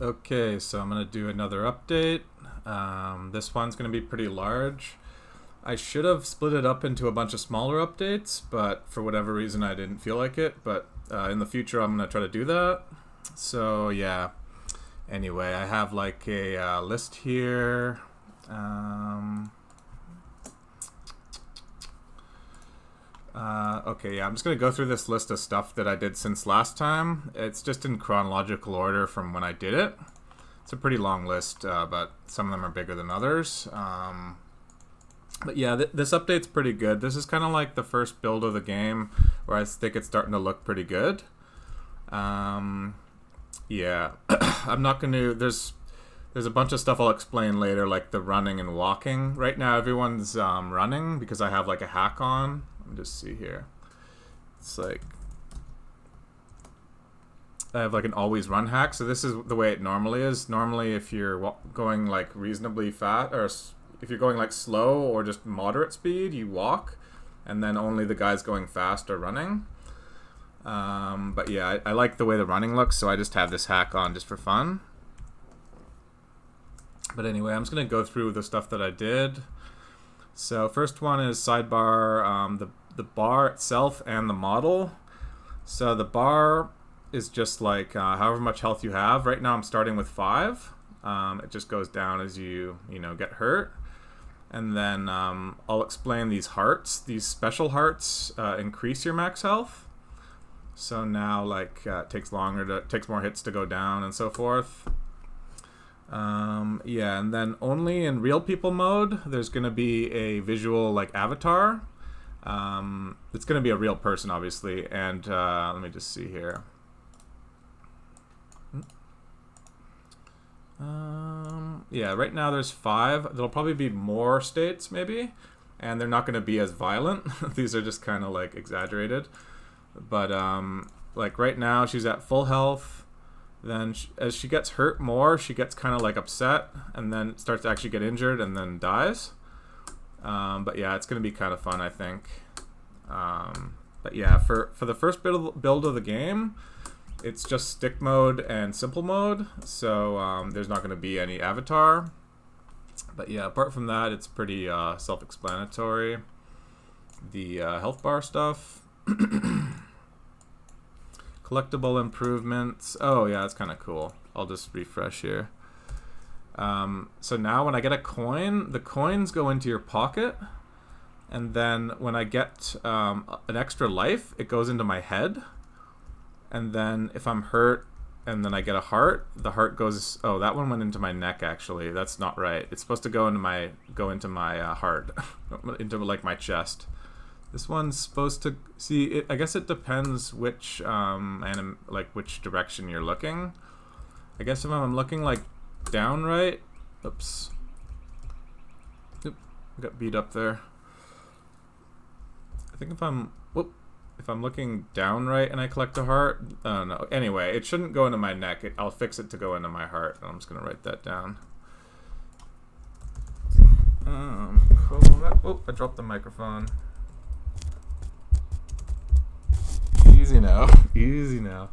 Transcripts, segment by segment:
Okay, so I'm going to do another update. This one's going to be pretty large. I should have split it up into a bunch of smaller updates, but for whatever reason I didn't feel like it. But in the future I'm going to try to do that. So yeah, anyway, I have like a list here. Okay, yeah, I'm just going to go through this list of stuff that I did since last time. It's just in chronological order from when I did it. It's a pretty long list, but some of them are bigger than others. But yeah, this update's pretty good. This is kind of like the first build of the game where I think it's starting to look pretty good. Yeah, I'm not going to... There's a bunch of stuff I'll explain later, like the running and walking. Right now everyone's running because I have like a hack on. Let me just see here. It's like I have like an always run hack. So this is the way it normally is. Normally if you're going like reasonably fast, or if you're going like slow or just moderate speed, you walk, and then only the guys going fast are running. But yeah, I like the way the running looks, so I just have this hack on just for fun. But anyway, I'm just going to go through the stuff that I did. So first one is sidebar, the bar itself and the model. So the bar is just like however much health you have. Right now I'm starting with 5. It just goes down as you get hurt. And then I'll explain these hearts. These special hearts increase your max health. So now like it takes more hits to go down and so forth. Yeah, and then only in real people mode, there's going to be a visual like avatar. It's going to be a real person, obviously. And let me just see here. Yeah, right now there's 5. There'll probably be more states, maybe. And they're not going to be as violent. These are just kind of like exaggerated. But like right now, she's at full health. Then as she gets hurt more, she gets kind of like upset, and then starts to actually get injured, and then dies. But yeah, it's going to be kind of fun, I think. But yeah, for the first build of the game, it's just stick mode and simple mode, so there's not going to be any avatar. But yeah, apart from that, it's pretty self-explanatory. The health bar stuff. Collectible improvements. Oh yeah, that's kind of cool. I'll just refresh here. So now when I get a coin, the coins go into your pocket, and then when I get an extra life, it goes into my head. And then if I'm hurt and then I get a heart, the heart goes... Oh, that one went into my neck, actually. That's not right. It's supposed to go into my heart, into like my chest. This one's supposed to see. I guess it depends which which direction you're looking. I guess if I'm looking like down right. Oops. Oop, I got beat up there. I think if I'm looking down right and I collect a heart. Oh no. Anyway, it shouldn't go into my neck. I'll fix it to go into my heart. I'm just gonna write that down. Cool. Oh, I dropped the microphone. Easy now. Easy now.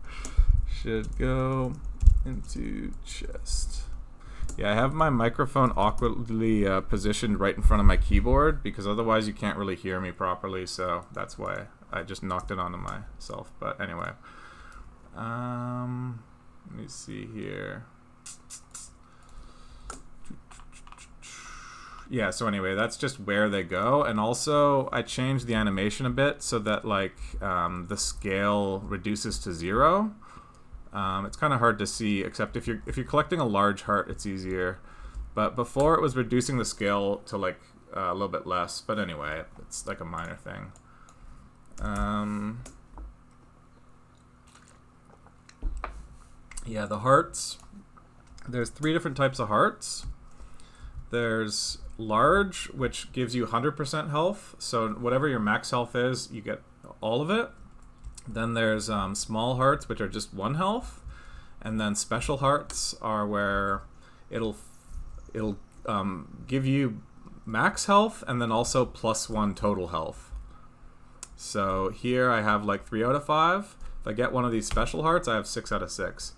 Should go into chest. Yeah, I have my microphone awkwardly positioned right in front of my keyboard because otherwise you can't really hear me properly, so that's why I just knocked it onto myself. But anyway. Let me see here. Yeah, so anyway, that's just where they go. And also, I changed the animation a bit so that like the scale reduces to 0. It's kind of hard to see, except if you're collecting a large heart, it's easier. But before it was reducing the scale to like a little bit less. But anyway, it's like a minor thing. Yeah, the hearts. There's 3 different types of hearts. There's large, which gives you 100% health. So whatever your max health is, you get all of it. Then there's small hearts, which are just 1 health. And then special hearts are where it'll give you max health and then also +1 total health. So here I have like 3 out of 5. If I get one of these special hearts, I have 6 out of 6.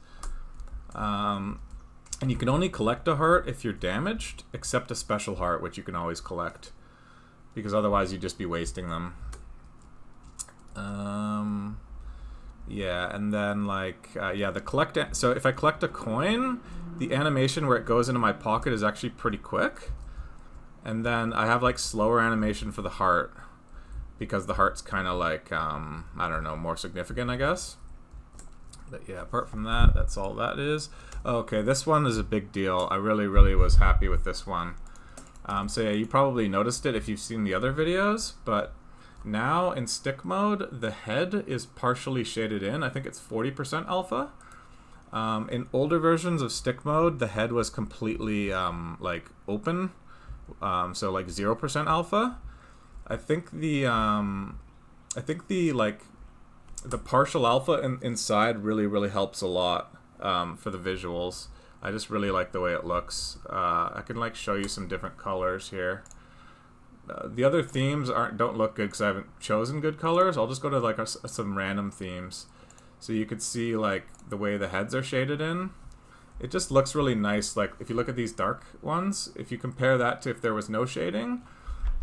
And you can only collect a heart if you're damaged, except a special heart, which you can always collect, because otherwise you'd just be wasting them. Yeah, and then like, yeah, the collect. So if I collect a coin, the animation where it goes into my pocket is actually pretty quick. And then I have like slower animation for the heart, because the heart's kind of like, I don't know, more significant, I guess. But yeah, apart from that, that's all that is. Okay, this one is a big deal. I really, really was happy with this one. So yeah, you probably noticed it if you've seen the other videos, but now in stick mode, the head is partially shaded in. I think it's 40% alpha. In older versions of stick mode, the head was completely like open, so like 0% alpha. I think the like the partial alpha inside really helps a lot for the visuals. I just really like the way it looks. I can like show you some different colors here. The other themes don't look good because I haven't chosen good colors. I'll just go to like some random themes, so you could see like the way the heads are shaded in. It just looks really nice. Like if you look at these dark ones, if you compare that to if there was no shading,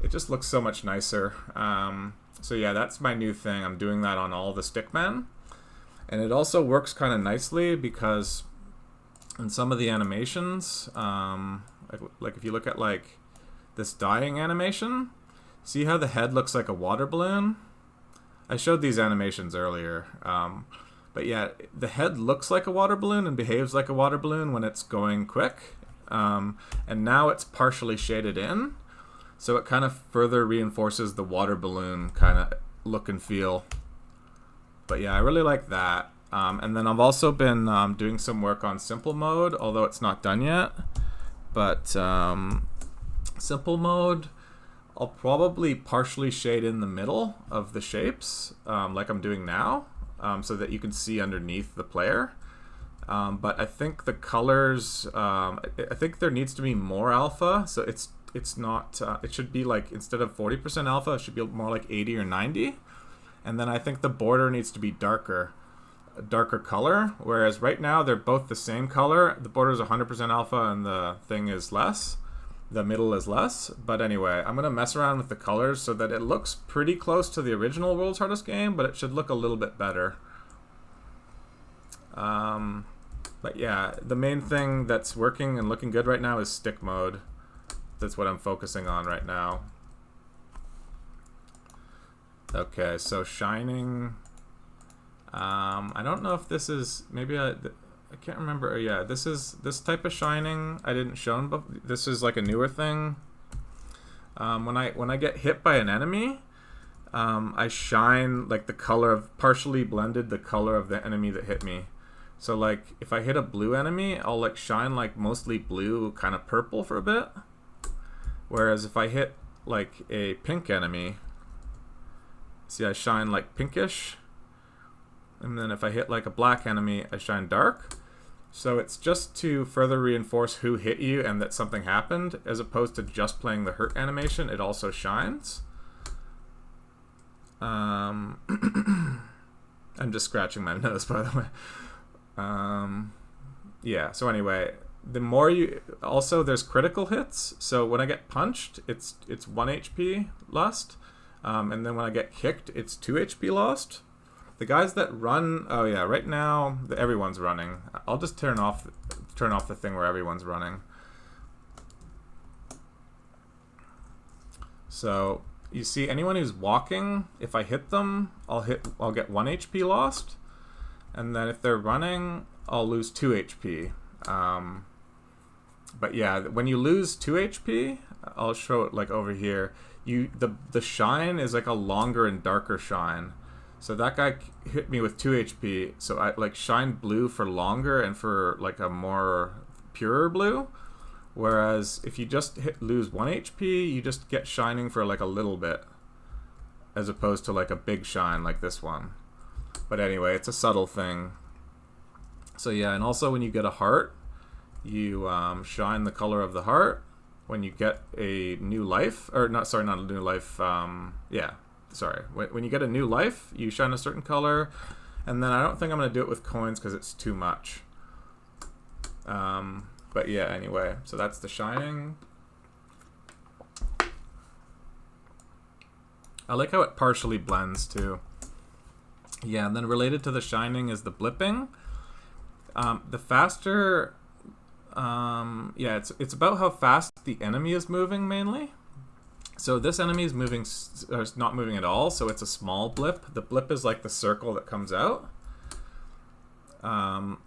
it just looks so much nicer. So yeah, that's my new thing. I'm doing that on all the stickmen, and it also works kind of nicely because in some of the animations, like if you look at like this dying animation, see how the head looks like a water balloon? I showed these animations earlier, but yeah, the head looks like a water balloon and behaves like a water balloon when it's going quick, and now it's partially shaded in, so it kind of further reinforces the water balloon kind of look and feel. But yeah, I really like that. And then I've also been doing some work on simple mode, although it's not done yet. But simple mode, I'll probably partially shade in the middle of the shapes, like I'm doing now, so that you can see underneath the player. But I think the colors, I think there needs to be more alpha, so it's not, it should be like, instead of 40% alpha, it should be more like 80 or 90. And then I think the border needs to be darker, a darker color, whereas right now they're both the same color. The border is 100% alpha and the thing is less. The middle is less. But anyway, I'm going to mess around with the colors so that it looks pretty close to the original World's Hardest Game, but it should look a little bit better. But yeah, the main thing that's working and looking good right now is stick mode. That's what I'm focusing on right now. Okay, so shining. I don't know if this is, maybe I can't remember. Oh, yeah, this is this type of shining I didn't show, but this is like a newer thing. When I get hit by an enemy, I shine like the color of, partially blended the color of the enemy that hit me. So like if I hit a blue enemy, I'll like shine like mostly blue, kind of purple for a bit. Whereas if I hit like a pink enemy, see, I shine like pinkish. And then if I hit like a black enemy, I shine dark. So it's just to further reinforce who hit you and that something happened, as opposed to just playing the hurt animation. It also shines. I'm just scratching my nose, by the way. Yeah, so anyway, the more you, also there's critical hits. So when I get punched, it's 1 HP lost. And then when I get kicked, it's 2 HP lost. The guys that run, oh yeah, right now everyone's running. I'll just turn off the thing where everyone's running. So you see, anyone who's walking, if I hit them, I'll get 1 HP lost, and then if they're running, I'll lose 2 HP. But yeah, when you lose 2 HP, I'll show it like over here. The shine is like a longer and darker shine. So that guy hit me with 2 HP, so I like shine blue for longer and for like a more purer blue. Whereas if you just lose 1 HP, you just get shining for like a little bit, as opposed to like a big shine like this one. But anyway, it's a subtle thing. So yeah, and also when you get a heart, you shine the color of the heart. When you get a new life, or not, sorry, not a new life, yeah. Sorry, when you get a new life, you shine a certain color, and then I don't think I'm going to do it with coins because it's too much. But yeah, anyway, so that's the Shining. I like how it partially blends too. Yeah, and then related to the Shining is the blipping. The faster, yeah, it's about how fast the enemy is moving mainly. So this enemy is moving, or not moving at all, so it's a small blip. The blip is like the circle that comes out. And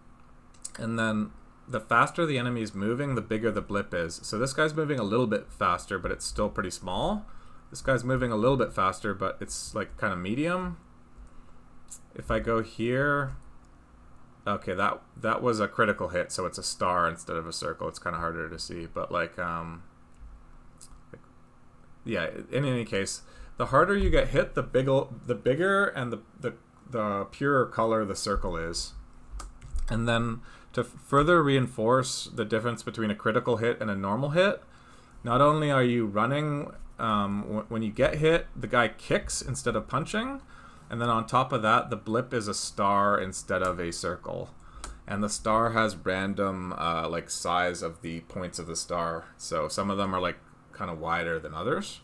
then the faster the enemy is moving, the bigger the blip is. So this guy's moving a little bit faster, but it's still pretty small. This guy's moving a little bit faster, but it's like kind of medium. If I go here, okay, that was a critical hit, so it's a star instead of a circle. It's kind of harder to see, but like, yeah. In any case, the harder you get hit, the bigger and the purer color the circle is. And then to further reinforce the difference between a critical hit and a normal hit, not only are you running, when you get hit, the guy kicks instead of punching, and then on top of that, the blip is a star instead of a circle. And the star has random like size of the points of the star, so some of them are like kind of wider than others.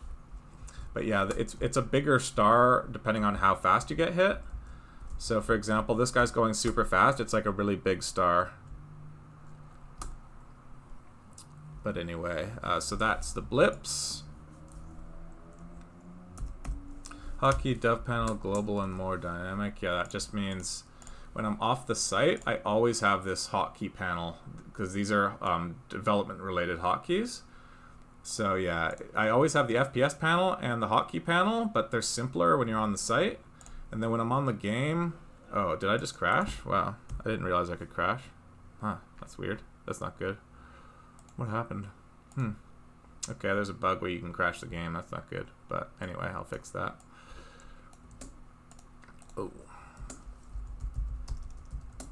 But yeah, it's a bigger star depending on how fast you get hit. So for example, this guy's going super fast, it's like a really big star. But anyway, so that's the blips. Hotkey, dev panel, global, and more dynamic. Yeah, that just means when I'm off the site, I always have this hotkey panel because these are development-related hotkeys. So yeah, I always have the FPS panel and the hotkey panel, but they're simpler when you're on the site. And then when I'm on the game, oh, did I just crash? Wow, I didn't realize I could crash. Huh, that's weird. That's not good. What happened? Okay, there's a bug where you can crash the game. That's not good. But anyway, I'll fix that. Oh. So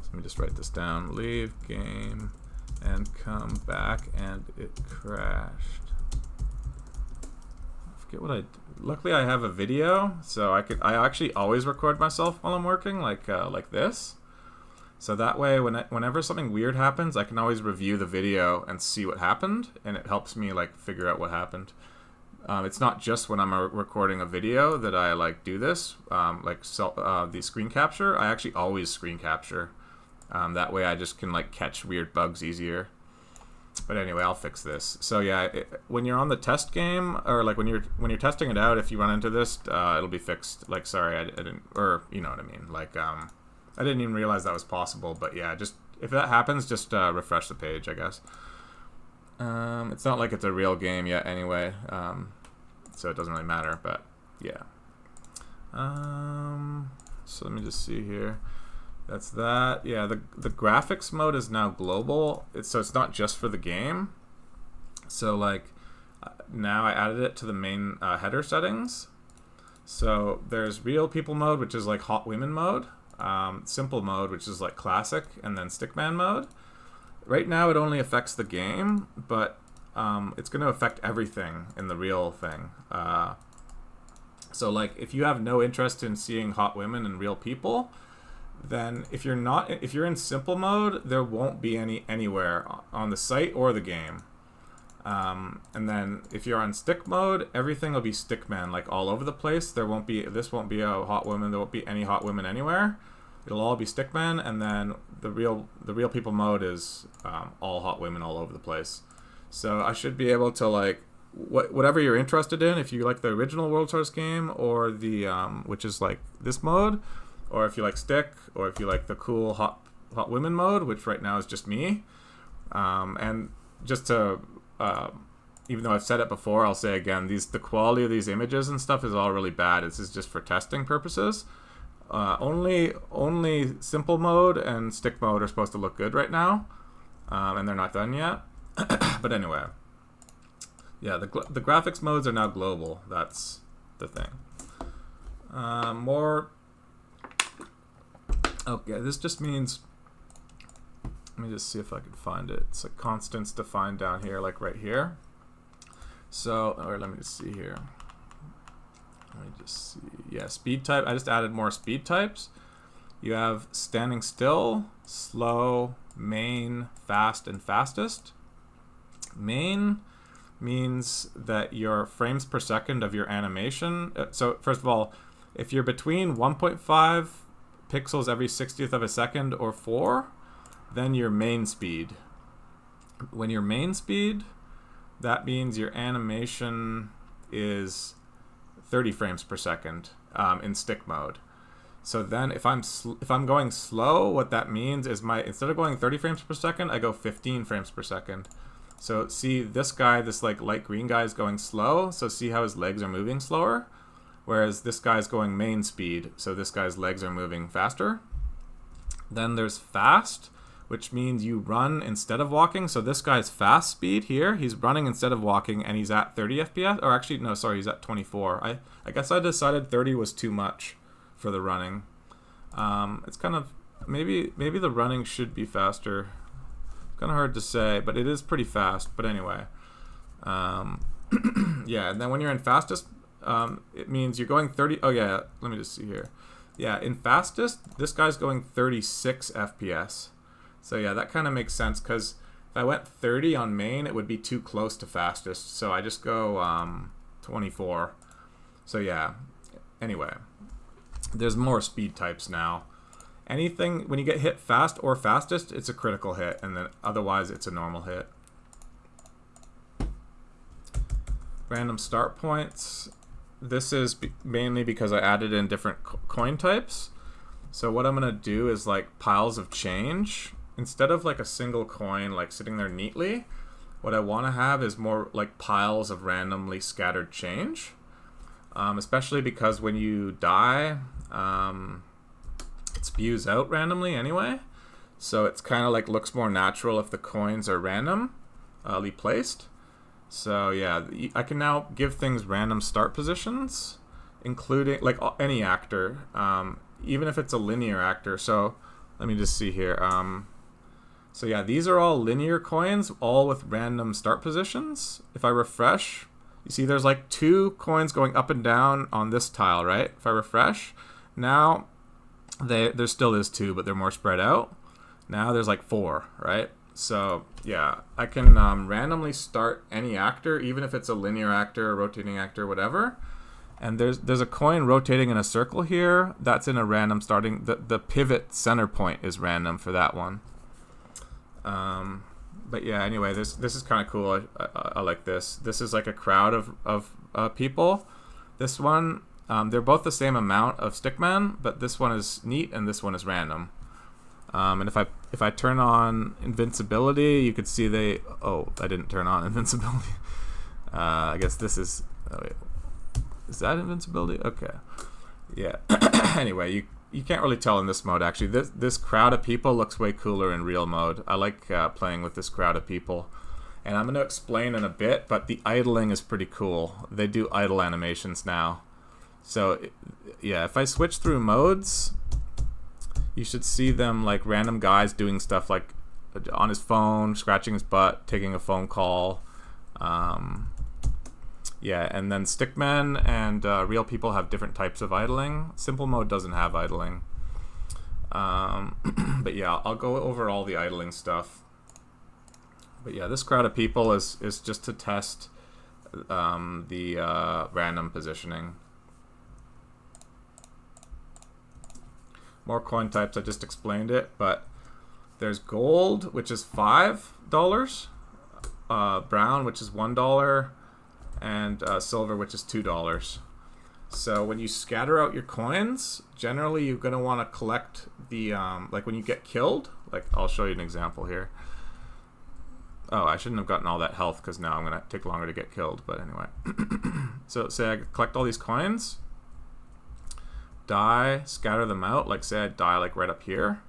let me just write this down. Leave game and come back and it crashed. I forget what I... Luckily I have a video, so I actually always record myself while I'm working, like this. So that way, whenever something weird happens, I can always review the video and see what happened, and it helps me like figure out what happened. It's not just when I'm recording a video that I like do this, the screen capture. I actually always screen capture. That way, I just can like catch weird bugs easier. But anyway, I'll fix this. So yeah, when you're on the test game, or like when you're testing it out, if you run into this, it'll be fixed. Like, sorry, I didn't, or you know what I mean. Like, I didn't even realize that was possible. But yeah, just if that happens, just refresh the page, I guess. It's not like it's a real game yet, anyway. So it doesn't really matter. But yeah. So let me just see here. That's that. Yeah, the graphics mode is now global. So it's not just for the game. So like now I added it to the main header settings. So there's real people mode, which is like hot women mode. Simple mode, which is like classic, and then stickman mode. Right now it only affects the game, but it's going to affect everything in the real thing. So like if you have no interest in seeing hot women and real people, then if you're in simple mode, there won't be any anywhere on the site or the game. And then if you're on stick mode, everything will be stickman, like all over the place. This won't be a hot woman. There won't be any hot women anywhere. It'll all be stickman, and then the real people mode is all hot women all over the place. So I should be able to like whatever you're interested in. If you like the original World Source game, or the which is like this mode, or if you like stick, or if you like the cool hot women mode, which right now is just me. And just to even though I've said it before, I'll say again, the quality of these images and stuff is all really bad. This is just for testing purposes. Only simple mode and stick mode are supposed to look good right now, and they're not done yet. But anyway, yeah, the graphics modes are now global. That's the thing. Okay, this just means, let me just see if I can find it. It's a constants defined down here, like right here. So, or let me just see here. Let me just see. Yeah, speed type. I just added more speed types. you have standing still, slow, main, fast, and fastest. Main means that your frames per second of your animation. So first of all, if you're between 1.5 pixels every 60th of a second or 4, then your main speed. When your main speed, that means your animation is 30 frames per second in stick mode. So then if I'm going slow, what that means is instead of going 30 frames per second, I go 15 frames per second. So see this guy, this like light green guy is going slow, so see how his legs are moving slower? Whereas this guy's going main speed, so this guy's legs are moving faster. Then there's fast, which means you run instead of walking. So this guy's fast speed here, he's running instead of walking, and he's at 30 FPS, or actually, no, sorry, he's at 24. I guess I decided 30 was too much for the running. It's kind of, maybe the running should be faster. Kind of hard to say, but it is pretty fast. But anyway, yeah, and then when you're in fastest, it means you're going 30. Oh yeah, let me just see here. Yeah, in fastest, this guy's going 36 FPS. So yeah, that kind of makes sense, because if I went 30 on main, it would be too close to fastest. So I just go 24. So yeah, anyway, there's more speed types now. Anything, when you get hit fast or fastest, it's a critical hit, and then otherwise it's a normal hit. Random start points. This is mainly because I added in different coin types. So what I'm going to do is like piles of change. Instead of like a single coin like sitting there neatly, what I want to have is more like piles of randomly scattered change. Especially because when you die, it spews out randomly anyway. So it's kind of like looks more natural if the coins are randomly placed. So yeah, I can now give things random start positions, including like any actor, even if it's a linear actor. So let me just see here. So yeah, these are all linear coins, all with random start positions. If I refresh, you see there's like 2 coins going up and down on this tile, right? If I refresh, now there still is 2, but they're more spread out. Now there's like 4, right? So yeah, I can randomly start any actor, even if it's a linear actor, a rotating actor, whatever. And there's a coin rotating in a circle here. That's in a random starting. The pivot center point is random for that one. But yeah, anyway, this is kind of cool. I like this. This is like a crowd of people. This one, they're both the same amount of stickman, but this one is neat and this one is random. And if I turn on invincibility, you could see I didn't turn on invincibility. I guess this is, oh wait, is that invincibility? Okay, yeah. Anyway, you can't really tell in this mode actually. This crowd of people looks way cooler in real mode. I like playing with this crowd of people, and I'm going to explain in a bit. But the idling is pretty cool. They do idle animations now. So yeah, if I switch through modes, you should see them like random guys doing stuff like on his phone, scratching his butt, taking a phone call. Yeah, and then stickmen and real people have different types of idling. Simple mode doesn't have idling. But yeah, I'll go over all the idling stuff. But yeah, this crowd of people is just to test the random positioning. More coin types, I just explained it, but there's gold, which is $5, brown, which is $1, and silver, which is $2. So when you scatter out your coins, generally you're going to want to collect the, like when you get killed, like I'll show you an example here. Oh, I shouldn't have gotten all that health because now I'm going to take longer to get killed, but anyway. So say I collect all these coins, die, scatter them out, like say I die like right up here.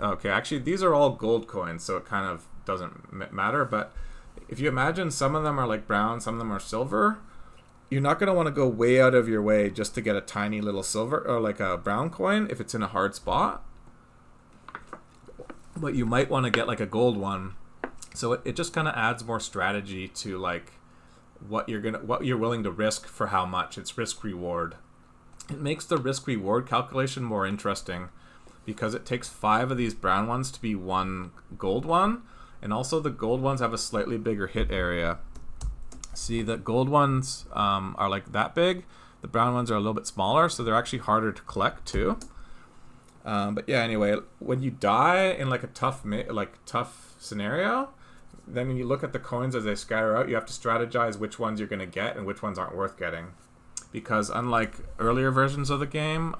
Okay, actually these are all gold coins, so it kind of doesn't matter, but if you imagine some of them are like brown, some of them are silver, you're not going to want to go way out of your way just to get a tiny little silver or like a brown coin if it's in a hard spot. But you might want to get like a gold one. So it just kind of adds more strategy to like what you're willing to risk for how much. It's risk reward. it makes the risk reward calculation more interesting because it takes 5 of these brown ones to be 1 gold one, and also the gold ones have a slightly bigger hit area. See, the gold ones are like that big, the brown ones are a little bit smaller, so they're actually harder to collect too. But yeah, anyway, when you die in like a tough scenario, then when you look at the coins as they scatter out, you have to strategize which ones you're going to get and which ones aren't worth getting. Because unlike earlier versions of the game,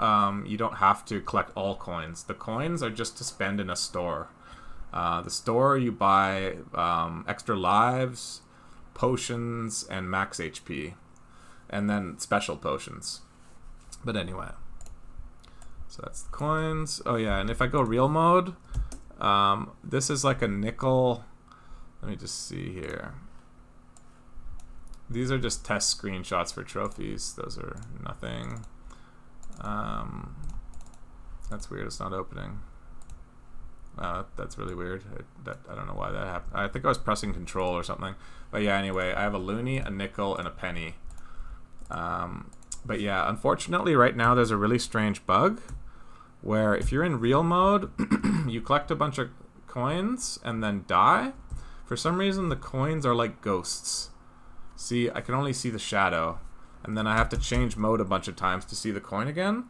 you don't have to collect all coins. The coins are just to spend in a store. The store, you buy extra lives, potions, and max HP. And then special potions. But anyway. So that's the coins. Oh yeah, and if I go real mode, this is like a nickel. Let me just see here. These are just test screenshots for trophies. Those are nothing. That's weird. It's not opening. That's really weird. I don't know why that happened. I think I was pressing control or something. But yeah, anyway, I have a loonie, a nickel, and a penny. But yeah, unfortunately right now there's a really strange bug where if you're in real mode, you collect a bunch of coins and then die. For some reason the coins are like ghosts. See, I can only see the shadow, and then I have to change mode a bunch of times to see the coin again.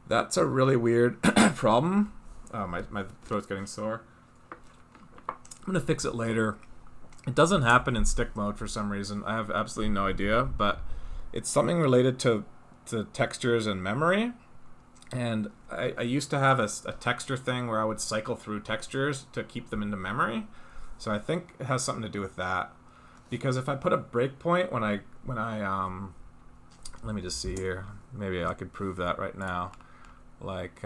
That's a really weird problem. Oh, my throat's getting sore. I'm gonna fix it later. It doesn't happen in stick mode for some reason. I have absolutely no idea, but it's something related to textures and memory. And I used to have a texture thing where I would cycle through textures to keep them into memory. So I think it has something to do with that. Because if I put a breakpoint when I let me just see here. Maybe I could prove that right now. Like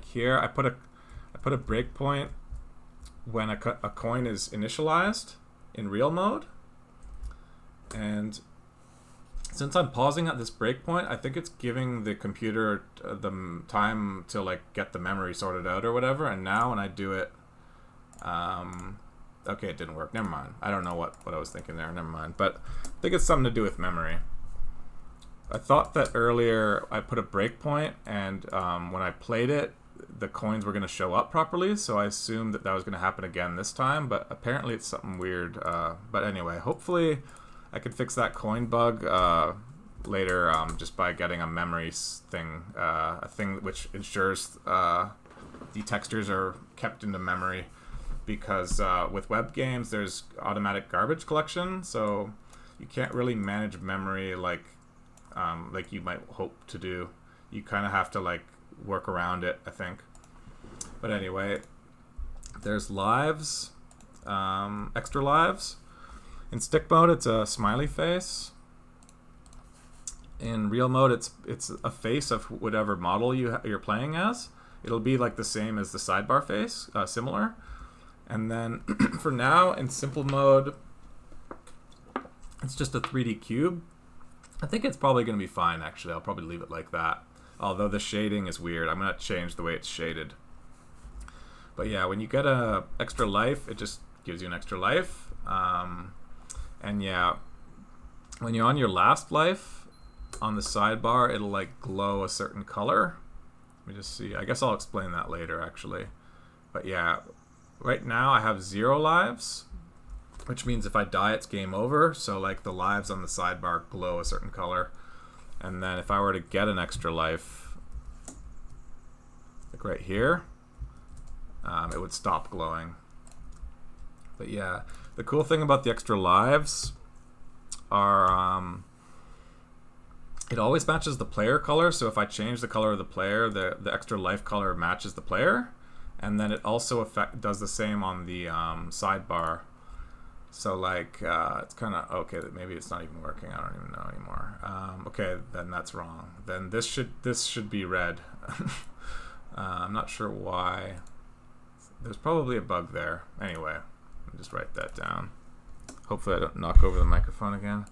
here, I put a breakpoint when a coin is initialized in real mode, and since I'm pausing at this breakpoint, I think it's giving the computer the time to like get the memory sorted out or whatever. And now when I do it, okay, it didn't work. Never mind. I don't know what I was thinking there. Never mind. But I think it's something to do with memory. I thought that earlier I put a breakpoint, and when I played it, the coins were going to show up properly, so I assumed that was going to happen again this time, but apparently it's something weird. But anyway, hopefully I can fix that coin bug later just by getting a memory thing, a thing which ensures the textures are kept into memory, because with web games there's automatic garbage collection, so you can't really manage memory like you might hope to do. You kind of have to like work around it, I think. But anyway, there's lives, extra lives. In stick mode, it's a smiley face. In real mode, it's a face of whatever model you're playing as. It'll be like the same as the sidebar face, similar. And then for now, in simple mode, it's just a 3D cube. I think it's probably going to be fine, actually. I'll probably leave it like that. Although the shading is weird. I'm going to change the way it's shaded. But yeah, when you get a extra life, it just gives you an extra life. And yeah, when you're on your last life, on the sidebar, it'll like glow a certain color. Let me just see. I guess I'll explain that later, actually. But yeah, right now I have 0 lives, which means if I die, it's game over. So like the lives on the sidebar glow a certain color. And then if I were to get an extra life, like right here, it would stop glowing. But yeah, the cool thing about the extra lives are it always matches the player color. So if I change the color of the player, the extra life color matches the player. And then it also does the same on the sidebar. So like it's kind of okay. Maybe it's not even working. I don't even know anymore. Okay, then that's wrong. Then this should be red. I'm not sure why. There's probably a bug there. Anyway, let me just write that down. Hopefully I don't knock over the microphone again.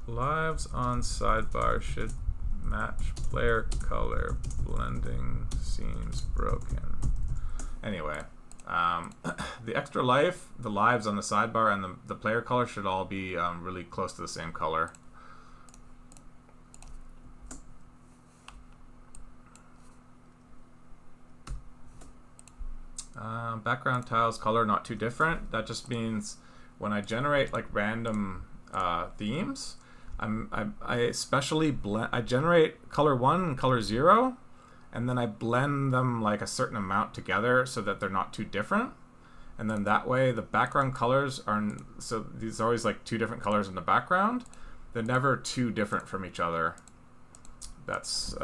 Lives on sidebar should match player color. Blending seems broken. Anyway. The extra life, the lives on the sidebar, and the player color should all be really close to the same color. Background tiles color not too different. That just means when I generate like random themes, I especially I generate color 1 and color 0, and then I blend them like a certain amount together so that they're not too different. And then that way the background colors are, so these are always like 2 different colors in the background. They're never too different from each other. That's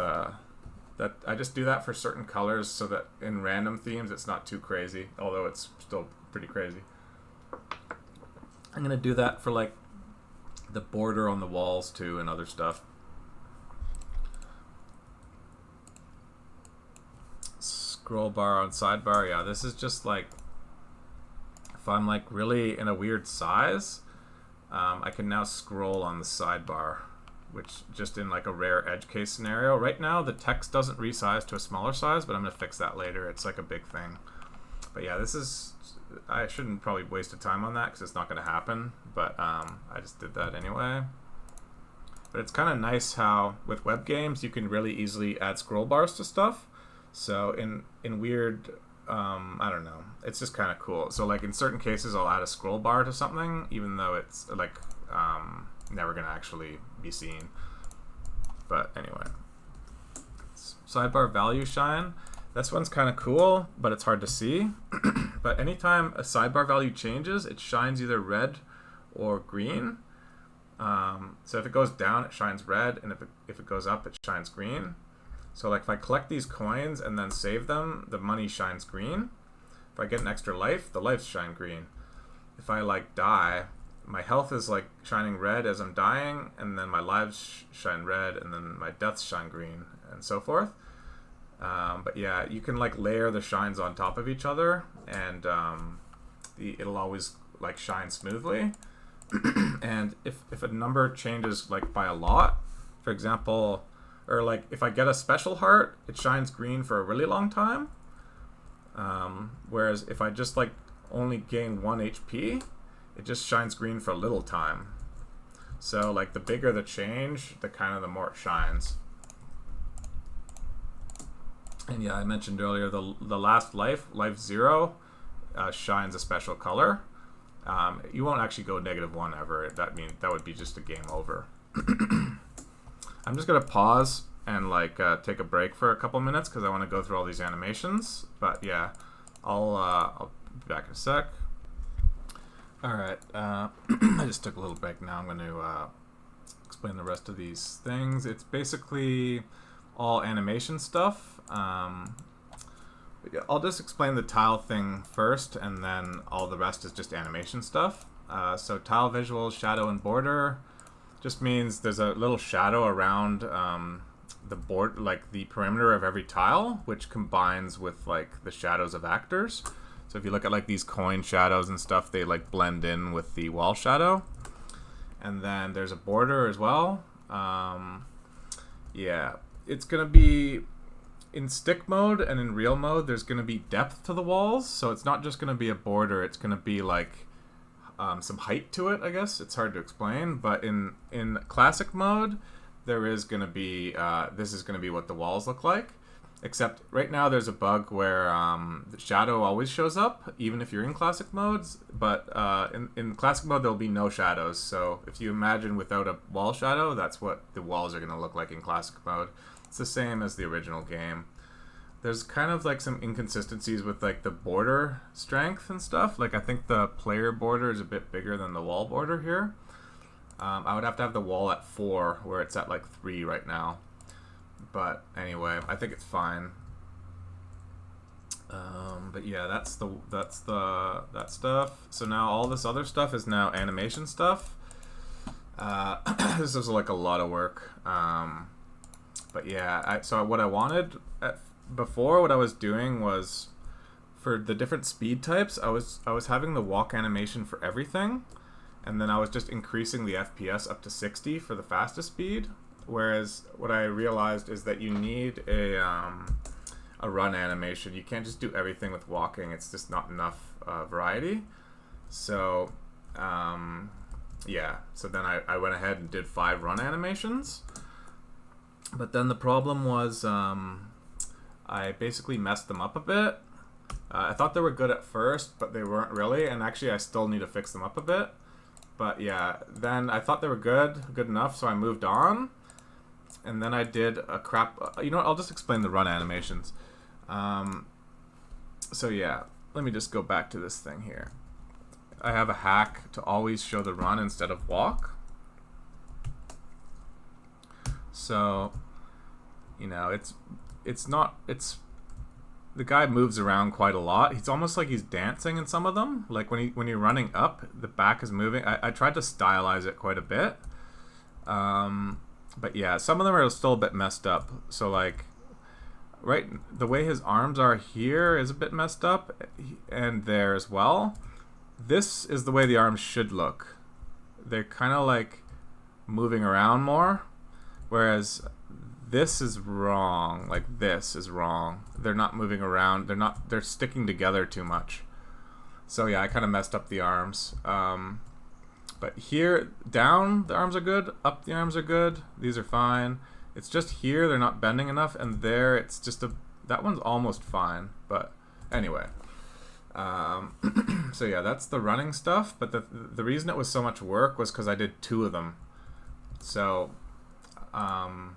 that I just do that for certain colors so that in random themes it's not too crazy, although it's still pretty crazy. I'm gonna do that for like the border on the walls too and other stuff. Scroll bar on sidebar, yeah, this is just like if I'm like really in a weird size, I can now scroll on the sidebar, which just in like a rare edge case scenario. Right now the text doesn't resize to a smaller size, but I'm gonna fix that later. It's like a big thing. But yeah, this is, I shouldn't probably waste a time on that because it's not gonna happen, but I just did that anyway. But it's kind of nice how with web games you can really easily add scroll bars to stuff. So in weird, I don't know, it's just kind of cool. So like in certain cases I'll add a scroll bar to something even though it's like never gonna actually be seen. But anyway, sidebar value shine, this one's kind of cool, but it's hard to see. But anytime a sidebar value changes, it shines either red or green. So if it goes down, it shines red, and if it goes up, it shines green. So like if I collect these coins and then save them, the money shines green. If I get an extra life, the lives shine green. If I like die, my health is like shining red as I'm dying, and then my lives shine red, and then my deaths shine green, and so forth. But yeah, you can like layer the shines on top of each other, and it'll always like shine smoothly. And if a number changes like by a lot, for example, or like if I get a special heart, it shines green for a really long time. Whereas if I just like only gain 1 HP, it just shines green for a little time. So like the bigger the change, the more it shines. And yeah, I mentioned earlier the last life 0, shines a special color. You won't actually go -1 ever. That would be just a game over. I'm just gonna pause and like take a break for a couple minutes because I want to go through all these animations. But yeah, I'll be back in a sec. Alright, I just took a little break now. I'm going to explain the rest of these things. It's basically all animation stuff. I'll just explain the tile thing first, and then all the rest is just animation stuff. So tile visuals, shadow and border, just means there's a little shadow around the board, like the perimeter of every tile, which combines with like the shadows of actors. So if you look at like these coin shadows and stuff, they like blend in with the wall shadow. And then there's a border as well. Yeah, it's gonna be in stick mode, and in real mode there's gonna be depth to the walls. So it's not just gonna be a border, it's gonna be like some height to it, I guess. It's hard to explain, but in classic mode there is gonna be this is gonna be what the walls look like. Except right now there's a bug where the shadow always shows up, even if you're in classic modes. But in classic mode, there'll be no shadows. So if you imagine without a wall shadow, that's what the walls are going to look like in classic mode. It's the same as the original game. There's kind of like some inconsistencies with like the border strength and stuff. Like I think the player border is a bit bigger than the wall border here. I would have to have the wall at 4, where it's at like 3 right now. But anyway, I think it's fine. But yeah, that's that stuff. So now all this other stuff is now animation stuff. This is like a lot of work. But yeah, so what I wanted before, what I was doing was for the different speed types, I was having the walk animation for everything, and then I was just increasing the FPS up to 60 for the fastest speed. Whereas what I realized is that you need a a run animation. You can't just do everything with walking. It's just not enough variety. So yeah, so then I went ahead and did 5 run animations. But then the problem was I basically messed them up a bit. I thought they were good at first, but they weren't really, and actually I still need to fix them up a bit. But yeah, then I thought they were good enough, so I moved on. And then I did a crap... you know what, I'll just explain the run animations. So yeah, let me just go back to this thing here. I have a hack to always show the run instead of walk. So, you know, the guy moves around quite a lot. He's almost like he's dancing in some of them. Like when you're running up, the back is moving. I tried to stylize it quite a bit. But yeah, some of them are still a bit messed up. So like, right, the way his arms are here is a bit messed up, and there as well. This is the way the arms should look. They're kind of like moving around more, whereas this is wrong. Like this is wrong. They're not moving around. They're sticking together too much. So yeah, I kind of messed up the arms. But here, down, the arms are good. Up, the arms are good. These are fine. It's just here, they're not bending enough. And there, it's just that one's almost fine. But anyway. So yeah, that's the running stuff. But the reason it was so much work was because I did 2 of them. So, and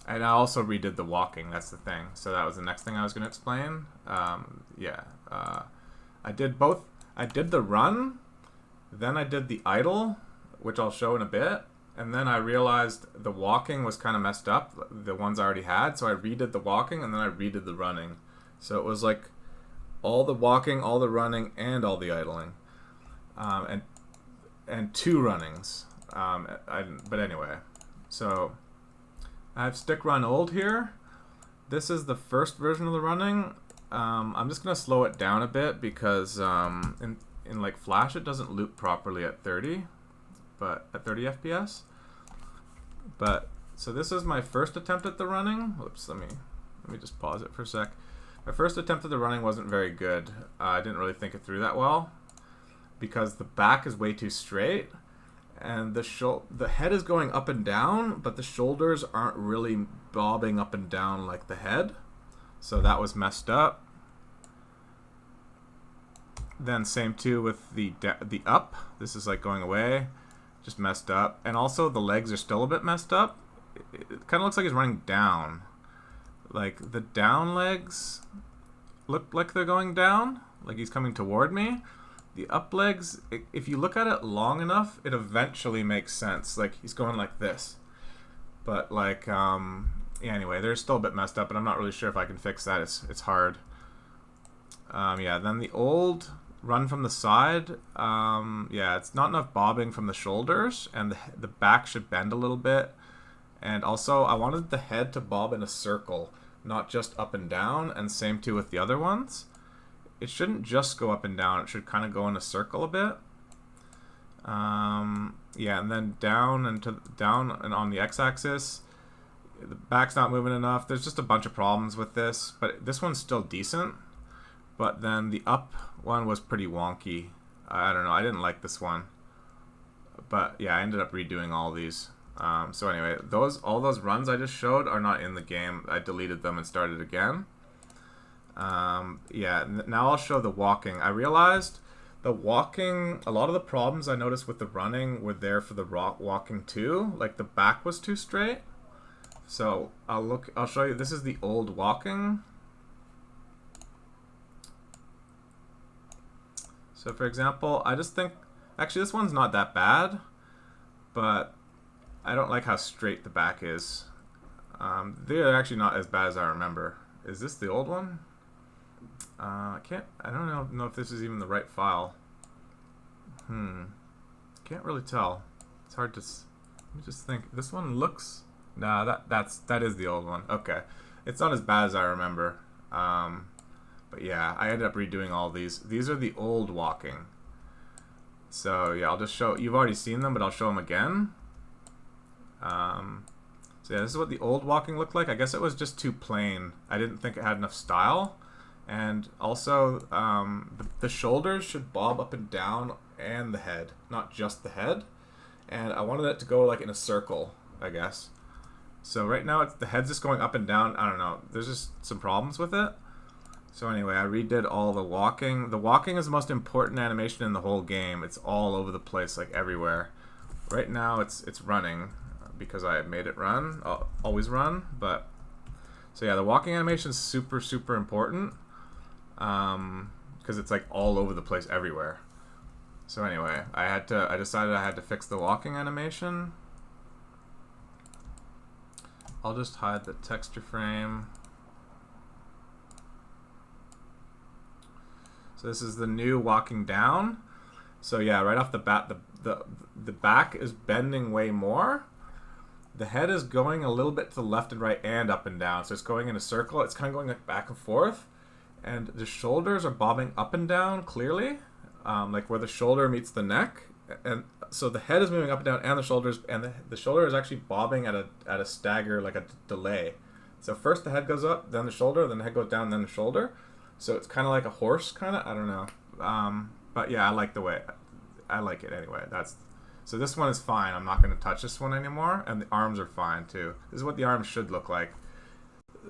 I also redid the walking. That's the thing. So that was the next thing I was going to explain. Yeah. I did both. I did the run. Then I did the idle, which I'll show in a bit. And then I realized the walking was kind of messed up, the ones I already had. So I redid the walking, and then I redid the running. So it was like all the walking, all the running, and all the idling. And 2 runnings. But anyway, so I have stick run old here. This is the first version of the running. I'm just going to slow it down a bit because in like Flash it doesn't loop properly at 30 FPS. But so this is my first attempt at the running. Whoops, let me just pause it for a sec. My first attempt at the running wasn't very good. I didn't really think it through that well because the back is way too straight and the head is going up and down, but the shoulders aren't really bobbing up and down like the head. So that was messed up. Then same too with the up. This is like going away, just messed up. And also the legs are still a bit messed up. It kind of looks like he's running down. Like the down legs look like they're going down, like he's coming toward me. The up legs, if you look at it long enough, it eventually makes sense. Like he's going like this. But like, yeah, anyway, they're still a bit messed up, and I'm not really sure if I can fix that. It's hard. Yeah, then the old run from the side, yeah, it's not enough bobbing from the shoulders, and the back should bend a little bit. And also, I wanted the head to bob in a circle, not just up and down, and same too with the other ones. It shouldn't just go up and down, it should kind of go in a circle a bit. Yeah, and then down and on the x-axis, the back's not moving enough. There's just a bunch of problems with this, but this one's still decent. But then the up one was pretty wonky. I don't know, I didn't like this one. But yeah, I ended up redoing all these. So anyway, all those runs I just showed are not in the game. I deleted them and started again. Yeah, now I'll show the walking. I realized the walking, a lot of the problems I noticed with the running were there for the walking too. Like the back was too straight. So I'll show you. This is the old walking. So for example, I just think, actually this one's not that bad, but I don't like how straight the back is. They're actually not as bad as I remember. Is this the old one? I don't know if this is even the right file. Can't really tell. It's hard to, let me just think. This one looks, nah, that is the old one. Okay. It's not as bad as I remember. But yeah, I ended up redoing all these. These are the old walking. So yeah, I'll just show, you've already seen them, but I'll show them again. So yeah, this is what the old walking looked like. I guess it was just too plain. I didn't think it had enough style. And also, the shoulders should bob up and down and the head, not just the head. And I wanted it to go like in a circle, I guess. So right now the head's just going up and down. I don't know. There's just some problems with it. So anyway, I redid all the walking. The walking is the most important animation in the whole game. It's all over the place, like everywhere. Right now it's running because I made it run. I'll always run, but so yeah, the walking animation is super, super important because it's like all over the place everywhere. So anyway, I decided I had to fix the walking animation. I'll just hide the texture frame. So this is the new walking down. So yeah, right off the bat, the back is bending way more. The head is going a little bit to the left and right and up and down. So it's going in a circle. It's kind of going like back and forth. And the shoulders are bobbing up and down clearly, like where the shoulder meets the neck. And so the head is moving up and down, and the shoulders, and the shoulder is actually bobbing at a stagger, like a delay. So first the head goes up, then the shoulder, then the head goes down, then the shoulder. So it's kind of like a horse, kind of. I don't know. But yeah, I like the way. I like it anyway. So this one is fine. I'm not going to touch this one anymore, and the arms are fine too. This is what the arms should look like.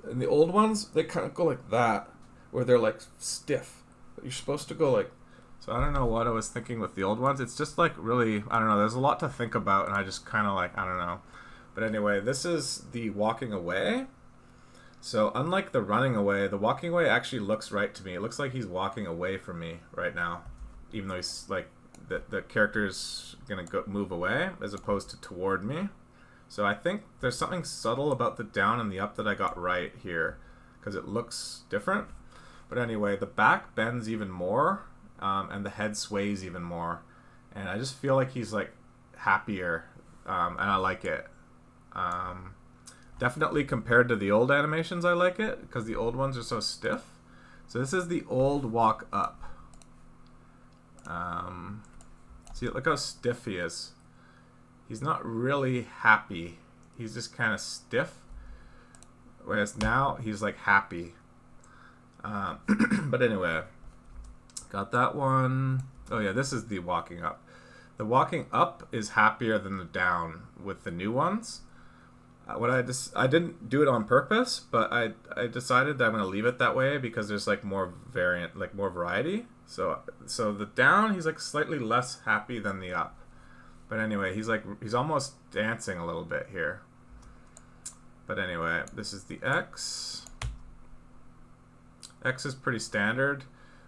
And the old ones, they kind of go like that, where they're like stiff. But you're supposed to go like. So I don't know what I was thinking with the old ones. It's just like really, I don't know. There's a lot to think about, and I just kind of like, I don't know. But anyway, this is the walking away. So unlike the running away, the walking away actually looks right to me. It looks like he's walking away from me right now, even though he's like the character's gonna move away as opposed to toward me. So I think there's something subtle about the down and the up that I got right here, because it looks different. But anyway, the back bends even more. And the head sways even more, and I just feel like he's like happier, and I like it. Definitely compared to the old animations, I like it because the old ones are so stiff. So this is the old walk up. See, look how stiff he is. He's not really happy. He's just kind of stiff. Whereas now he's like happy. But anyway. Got that one. Oh yeah, this is the walking up. The walking up is happier than the down with the new ones. I didn't do it on purpose, but I decided that I'm gonna leave it that way because there's like more variant, like more variety. So the down, he's like slightly less happy than the up. But anyway, he's almost dancing a little bit here. But anyway, this is the X. X is pretty standard.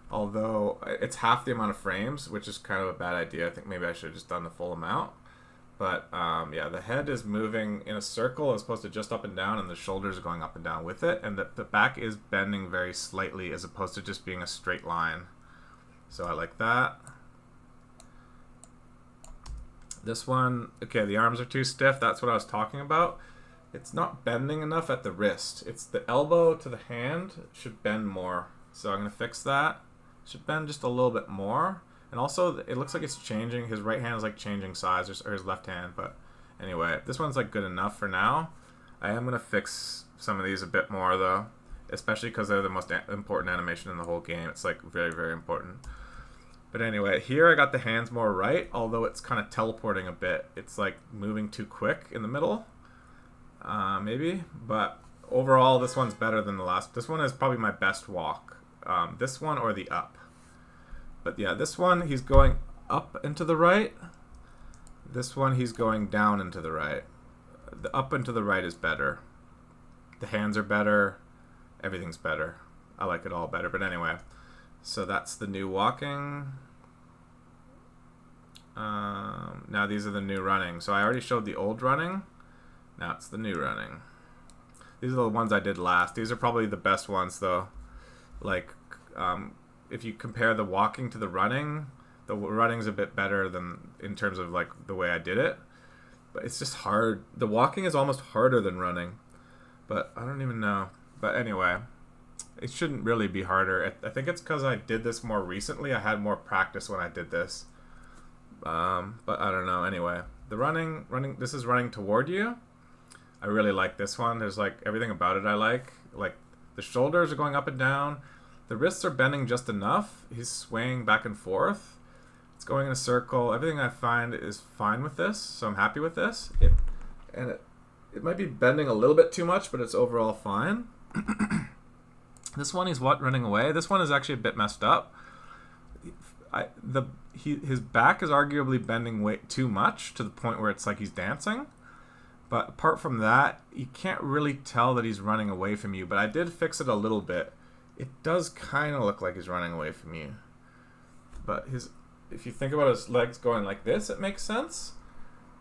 Although it's half the amount of frames, which is kind of a bad idea. I think maybe I should have just done the full amount. But yeah, the head is moving in a circle as opposed to just up and down, and the shoulders are going up and down with it. And the back is bending very slightly as opposed to just being a straight line. So I like that. This one, okay, the arms are too stiff. That's what I was talking about. It's not bending enough at the wrist. It's the elbow to the hand should bend more. So I'm going to fix that. Should bend just a little bit more. And also, it looks like it's changing. His right hand is like changing size, or his left hand. But anyway, this one's like good enough for now. I am going to fix some of these a bit more though, especially because they're the most important animation in the whole game. It's like very, very important. But anyway, here I got the hands more right, although it's kind of teleporting a bit. It's like moving too quick in the middle, maybe. But overall, this one's better than the last. This one is probably my best walk. This one or the up. But yeah, this one he's going up and to the right. This one he's going down and to the right. The up and to the right is better. The hands are better. Everything's better. I like it all better. But anyway, so that's the new walking. Now these are the new running. So I already showed the old running. Now it's the new running. These are the ones I did last. These are probably the best ones though. Like, if you compare the walking to the running's a bit better than in terms of like the way I did it. But it's just hard. The walking is almost harder than running. But I don't even know. But anyway, it shouldn't really be harder. I think it's because I did this more recently. I had more practice when I did this. But I don't know. Anyway, the running. This is running toward you. I really like this one. There's like everything about it I like. Like the shoulders are going up and down. The wrists are bending just enough. He's swaying back and forth. It's going in a circle. Everything I find is fine with this, so I'm happy with this. It might be bending a little bit too much, but it's overall fine. This one he's running away. This one is actually a bit messed up. His back is arguably bending way too much to the point where it's like he's dancing. But apart from that, you can't really tell that he's running away from you. But I did fix it a little bit. It does kind of look like he's running away from you. But if you think about his legs going like this, it makes sense.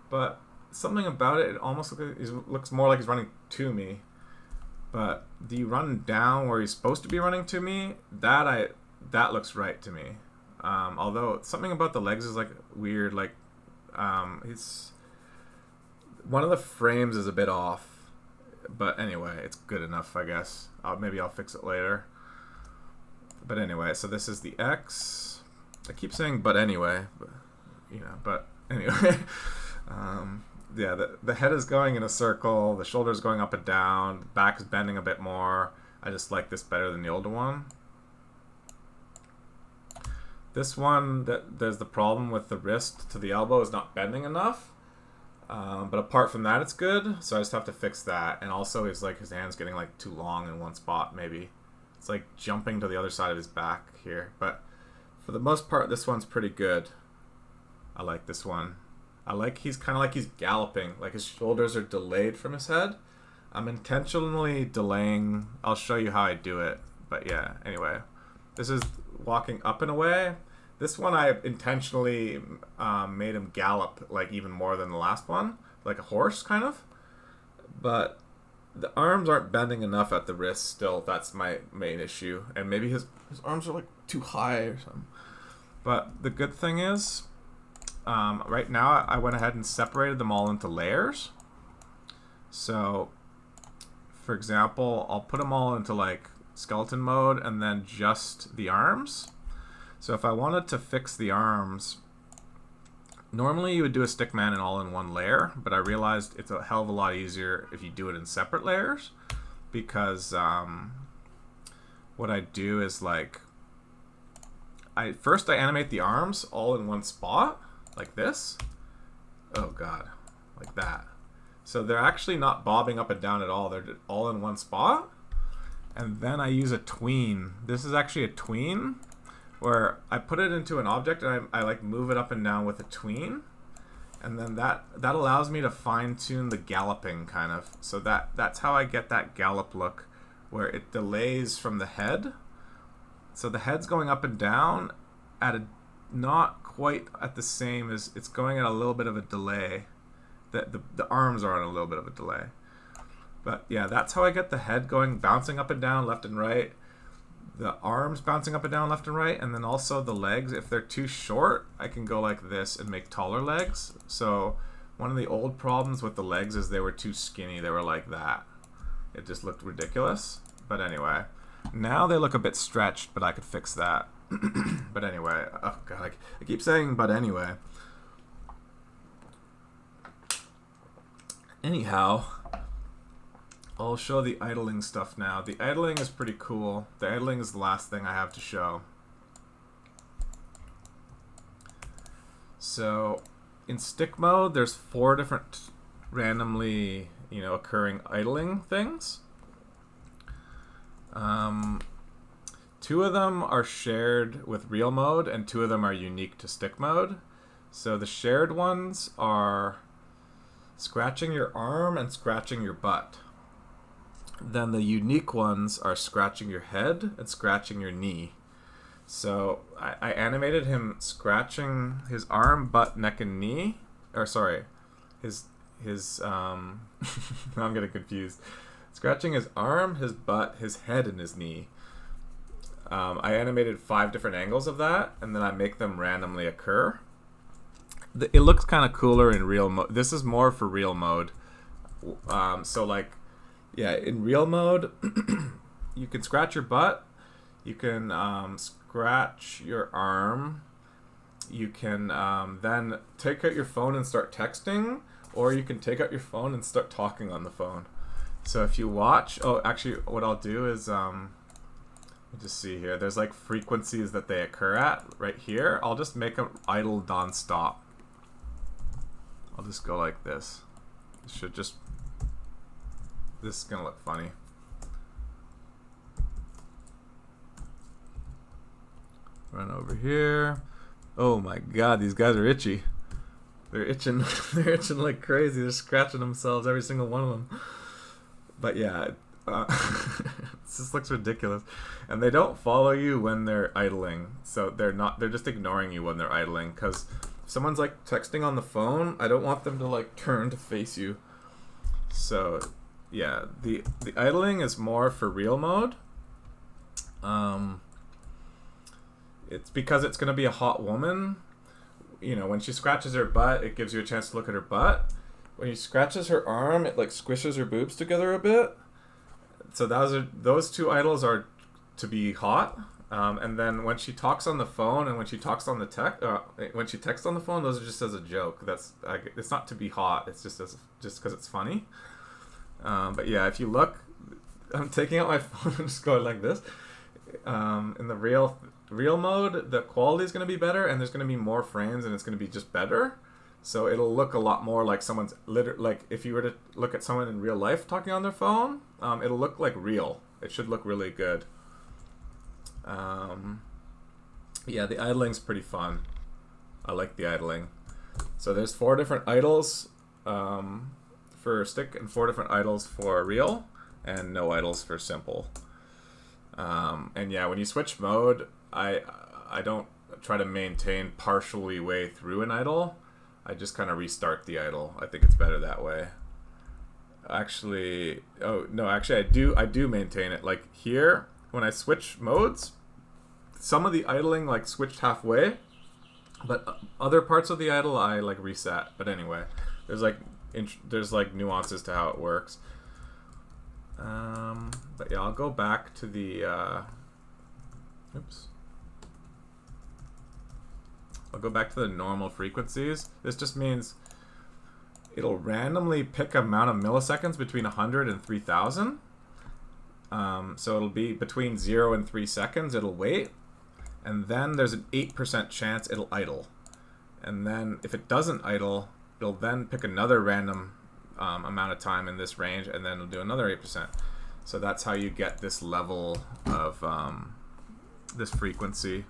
But something about it almost looks more like he's running to me. But the run down where he's supposed to be running to me, that looks right to me. Although something about the legs is like weird. Like it's one of the frames is a bit off. But anyway, it's good enough, I guess. Maybe I'll fix it later. But anyway, so this is the X. I keep saying but anyway, but anyway. Yeah, the head is going in a circle, the shoulders going up and down, the back is bending a bit more. I just like this better than the older one. This one, there's the problem with the wrist to the elbow is not bending enough. But apart from that, it's good. So I just have to fix that. And also, his hand's getting like too long in one spot. Maybe it's like jumping to the other side of his back here. But for the most part, this one's pretty good. I like this one. He's kind of like he's galloping. Like his shoulders are delayed from his head. I'm intentionally delaying. I'll show you how I do it. But yeah, anyway, this is walking up and away. This one I intentionally made him gallop like even more than the last one, like a horse kind of. But the arms aren't bending enough at the wrist still. That's my main issue. And maybe his arms are like too high or something. But the good thing is, right now I went ahead and separated them all into layers. So, for example, I'll put them all into like skeleton mode and then just the arms. So if I wanted to fix the arms, normally you would do a stickman and all in one layer, but I realized it's a hell of a lot easier if you do it in separate layers, because what I do is like first I animate the arms all in one spot like this. Oh god, like that. So they're actually not bobbing up and down at all. They're all in one spot. And then I use a tween. This is actually a tween where I put it into an object and I like move it up and down with a tween. And then that allows me to fine tune the galloping kind of. So that's how I get that gallop look where it delays from the head. So the head's going up and down at not quite at the same as it's going at a little bit of a delay. The arms are on a little bit of a delay. But yeah, that's how I get the head going, bouncing up and down, left and right. The arms bouncing up and down, left and right. And then also the legs, if they're too short, I can go like this and make taller legs. So one of the old problems with the legs is they were too skinny. They were like that. It just looked ridiculous. But anyway, now they look a bit stretched, but I could fix that. But anyway, oh god, I keep saying but anyway. Anyhow, I'll show the idling stuff now. The idling is pretty cool. The idling is the last thing I have to show. So in stick mode, there's 4 different randomly, occurring idling things. 2 of them are shared with real mode, and 2 of them are unique to stick mode. So the shared ones are scratching your arm and scratching your butt. Then the unique ones are scratching your head and scratching your knee. So I animated him scratching his arm, butt, neck, and knee. Or sorry, his now I'm getting confused. Scratching his arm, his butt, his head, and his knee. I animated 5 different angles of that, and then I make them randomly occur. It looks kind of cooler in real mode. This is more for real mode. So like, yeah, in real mode, you can scratch your butt. You can scratch your arm. You can then take out your phone and start texting, or you can take out your phone and start talking on the phone. So if you watch, oh, actually, what I'll do is, just see here. There's like frequencies that they occur at right here. I'll just make them idle non-stop. I'll just go like this. It should just. This is gonna look funny. Run over here. Oh my God, these guys are itchy. They're itching. They're itching like crazy. They're scratching themselves, every single one of them. But yeah. This just looks ridiculous, and they don't follow you when they're idling, so they're just ignoring you when they're idling, because if someone's like texting on the phone, I don't want them to like turn to face you. So yeah, the idling is more for real mode. It's because it's going to be a hot woman. You know, when she scratches her butt, it gives you a chance to look at her butt. When he scratches her arm, it like squishes her boobs together a bit. So those two idles are to be hot, and then when she talks on the phone and when she talks on the when she texts on the phone, those are just as a joke. It's not to be hot. It's just because it's funny. But yeah, if you look, I'm taking out my phone and just going like this. In the real mode, the quality is going to be better, and there's going to be more frames, and it's going to be just better. So it'll look a lot more like someone's like if you were to look at someone in real life talking on their phone, it'll look like real. It should look really good. Yeah, the idling's pretty fun. I like the idling. So there's 4 different idles for stick and 4 different idles for real, and no idles for simple. And yeah, when you switch mode, I don't try to maintain partially way through an idle. I just kind of restart the idle. I think it's better that way. Actually, I do maintain it. Like here, when I switch modes, some of the idling like switched halfway, but other parts of the idle I like reset. But anyway, there's like nuances to how it works. But yeah, I'll go back to the. I'll go back to the normal frequencies. This just means it'll randomly pick amount of milliseconds between 100 and 3000. So it'll be between 0 and 3 seconds. It'll wait, and then there's an 8% chance it'll idle. And then if it doesn't idle, it'll then pick another random amount of time in this range, and then it'll do another 8%. So that's how you get this level of this frequency.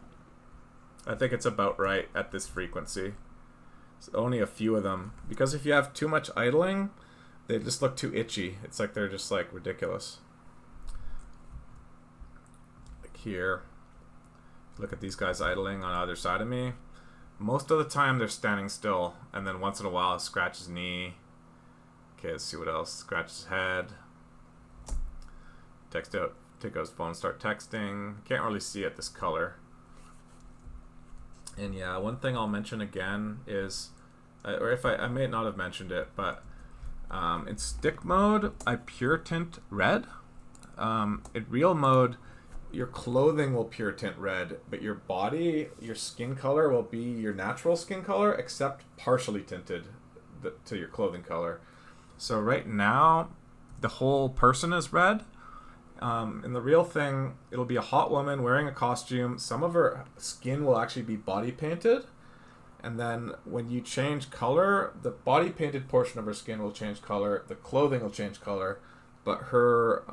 I think it's about right at this frequency. It's only a few of them, because if you have too much idling, they just look too itchy. It's like they're just like ridiculous. Like here, look at these guys idling on either side of me. Most of the time they're standing still, and then once in a while scratch his knee. Okay, let's see what else. Scratch his head. Text out. Take out his phone, start texting. Can't really see it this color. And yeah, one thing I'll mention again is, or if I may not have mentioned it, but in stick mode, I pure tint red. In real mode, your clothing will pure tint red, but your body, your skin color will be your natural skin color, except partially tinted to your clothing color. So right now, the whole person is red. In the real thing, it'll be a hot woman wearing a costume. Some of her skin will actually be body painted. And then when you change color, the body painted portion of her skin will change color. The clothing will change color. But her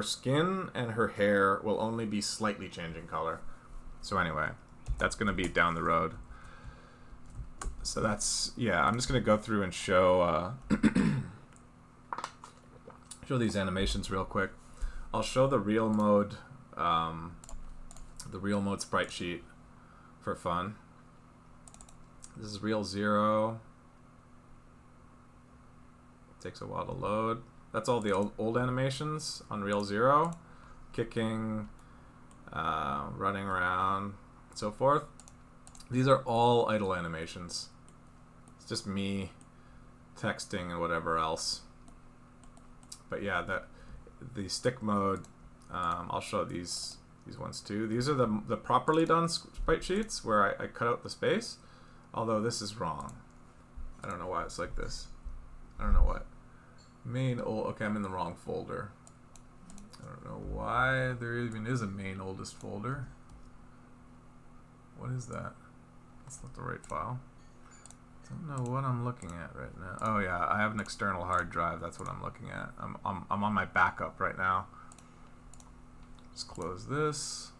skin and her hair will only be slightly changing color. So anyway, that's going to be down the road. So that's, yeah, I'm just going to go through and show... show these animations real quick. I'll show the real mode sprite sheet for fun. This is real 0. It takes a while to load. That's all the old animations on real 0. Kicking, running around, so forth. These are all idle animations. It's just me texting and whatever else. But yeah, the stick mode, I'll show these ones too. These are the properly done sprite sheets where I cut out the space, although this is wrong. I don't know why it's like this. I don't know what. Main old. Okay, I'm in the wrong folder. I don't know why there even is a main oldest folder. What is that? That's not the right file. I don't know what I'm looking at right now. Oh yeah, I have an external hard drive. That's what I'm looking at. I'm on my backup right now. Just close this.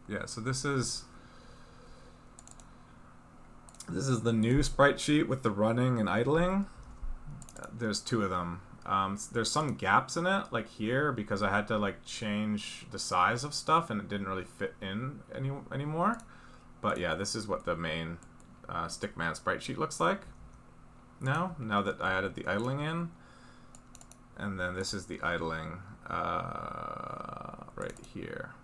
Yeah, so this is the new sprite sheet with the running and idling. There's two of them. There's some gaps in it, like here, because I had to like change the size of stuff and it didn't really fit in anymore. But yeah, this is what the main Stickman sprite sheet looks like now that I added the idling in. And then this is the idling right here.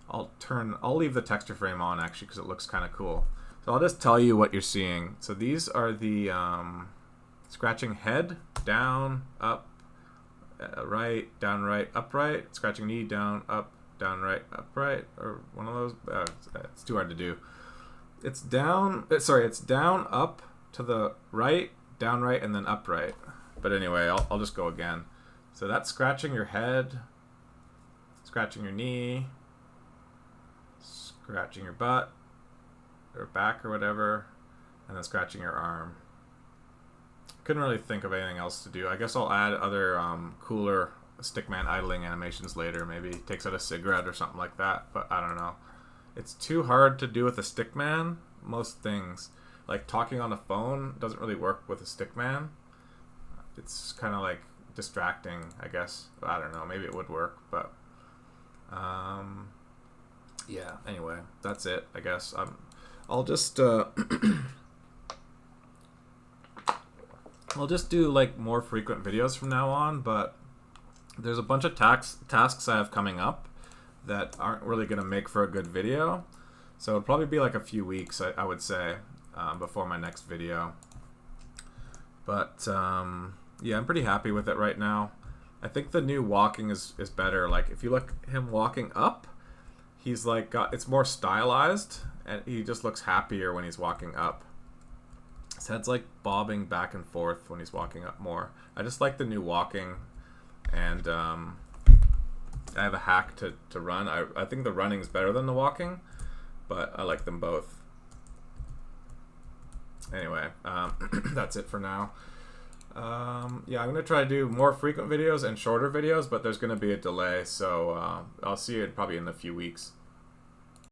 I'll leave the texture frame on actually because it looks kind of cool. So I'll just tell you what you're seeing. So these are the scratching head, down, up, right, down, right, upright, scratching knee, down, up, down, right, upright, or one of those. It's too hard to do. It's down, it's down, up to the right, down, right, and then upright. But anyway, I'll just go again. So that's scratching your head, scratching your knee, scratching your butt, or back or whatever, and then scratching your arm. Couldn't really think of anything else to do. I guess I'll add other cooler Stickman idling animations later. Maybe takes out a cigarette or something like that, but I don't know. It's too hard to do with a Stickman. Most things, like talking on the phone, doesn't really work with a Stickman. It's kind of like distracting, I guess. I don't know. Maybe it would work, but yeah. Anyway, that's it. I guess I'll just I'll just do like more frequent videos from now on. But there's a bunch of tasks I have coming up that aren't really gonna make for a good video. So it'll probably be like a few weeks, I would say, before my next video. But yeah, I'm pretty happy with it right now. I think the new walking is better. Like if you look him walking up, he's like it's more stylized, and he just looks happier when he's walking up. His head's like bobbing back and forth when he's walking up more. I just like the new walking, and I have a hack to run. I think the running is better than the walking, but I like them both. Anyway, that's it for now. Yeah, I'm going to try to do more frequent videos and shorter videos, but there's going to be a delay, so I'll see you probably in a few weeks.